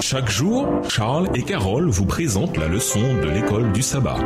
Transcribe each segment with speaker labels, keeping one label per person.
Speaker 1: Chaque jour, Charles et Carole vous présentent la leçon de l'école du sabbat.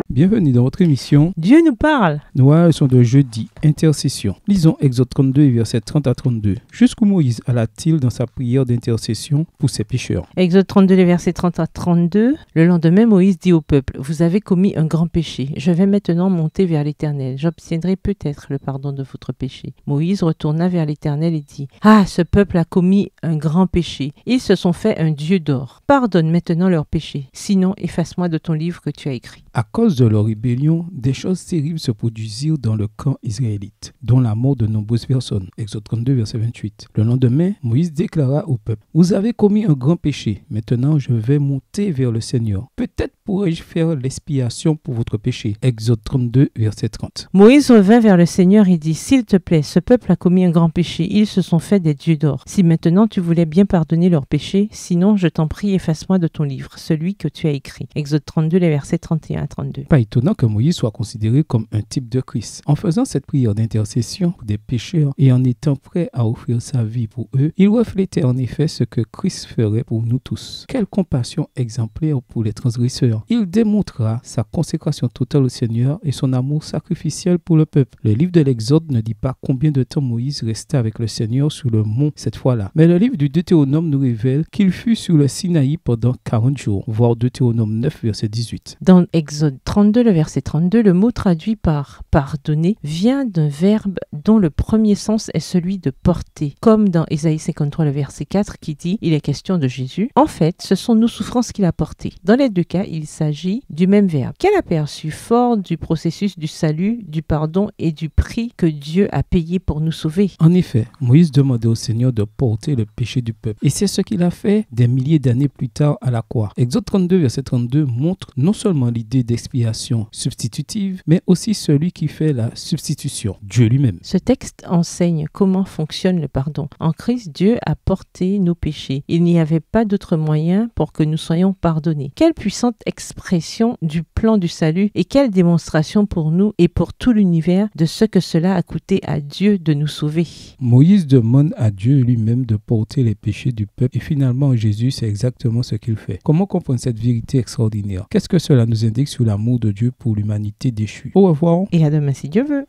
Speaker 2: Bienvenue dans votre émission
Speaker 3: Dieu nous parle.
Speaker 2: Nouvelle leçon de jeudi, intercession. Lisons Exode 32, versets 30 à 32. Jusqu'où Moïse alla-t-il dans sa prière d'intercession pour ses pécheurs?
Speaker 3: Exode 32, les versets 30 à 32. Le lendemain, Moïse dit au peuple, « Vous avez commis un grand péché. Je vais maintenant monter vers l'Éternel. J'obtiendrai peut-être le pardon de votre péché. » Moïse retourna vers l'Éternel et dit, « Ah, ce peuple a commis un grand péché. Ils se sont fait un dieu d'or. Pardonne maintenant leur péché. Sinon, efface-moi de ton livre que tu as écrit. »
Speaker 2: À cause de leur rébellion, des choses terribles se produisirent dans le camp israélite, dont la mort de nombreuses personnes. Exode 32, verset 28. Le lendemain, Moïse déclara au peuple, « Vous avez commis un grand péché. Maintenant, je vais monter vers le Seigneur. Peut-être pourrai-je faire l'expiation pour votre péché. » Exode 32, verset 30.
Speaker 3: Moïse revint vers le Seigneur et dit, « S'il te plaît, ce peuple a commis un grand péché. Ils se sont fait des dieux d'or. Si maintenant tu voulais bien pardonner leur péché, sinon je t'en prie, efface-moi de ton livre, celui que tu as écrit. » Exode 32, les versets 31 à 32.
Speaker 2: Pas étonnant que Moïse soit considéré comme un type de Christ. En faisant cette prière d'intercession pour des pécheurs et en étant prêt à offrir sa vie pour eux, il reflétait en effet ce que Christ ferait pour nous tous. Quelle compassion exemplaire pour les transgresseurs. Il démontra sa consécration totale au Seigneur et son amour sacrificiel pour le peuple. Le livre de l'Exode ne dit pas combien de temps Moïse restait avec le Seigneur sur le mont cette fois-là. Mais le livre du Deutéronome nous révèle qu'il fut sur le Sinaï pendant 40 jours, voire Deutéronome 9, verset 18.
Speaker 3: Dans Exode 32, le verset 32, le mot traduit par « pardonner » vient d'un verbe dont le premier sens est celui de porter, comme dans Ésaïe 53, le verset 4 qui dit « Il est question de Jésus ». En fait, ce sont nos souffrances qu'il a portées. Dans les deux cas, il s'agit du même verbe. Quel aperçu fort du processus du salut, du pardon et du prix que Dieu a payé pour nous sauver.
Speaker 2: En effet, Moïse demandait au Seigneur de porter le péché du peuple. Et c'est ce qu'il a fait des milliers d'années plus tard à la croix. Exode 32, verset 32 montre non seulement l'idée d'expiation substitutive, mais aussi celui qui fait la substitution, Dieu lui-même.
Speaker 3: Ce texte enseigne comment fonctionne le pardon. En Christ, Dieu a porté nos péchés. Il n'y avait pas d'autre moyen pour que nous soyons pardonnés. Quelle puissante expression du plan du salut et quelle démonstration pour nous et pour tout l'univers de ce que cela a coûté à Dieu de nous sauver.
Speaker 2: Moïse demande à Dieu lui-même de porter les péchés du peuple et finalement Jésus, c'est exactement ce qu'il fait. Comment comprendre cette vérité extraordinaire? Qu'est-ce que cela nous indique sur l'amour de Dieu pour l'humanité déchue? Au revoir.
Speaker 3: Et à demain si Dieu veut.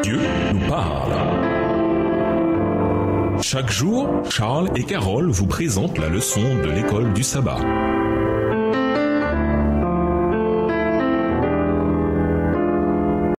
Speaker 1: Dieu nous parle. Chaque jour, Charles et Carole vous présentent la leçon de l'école du sabbat.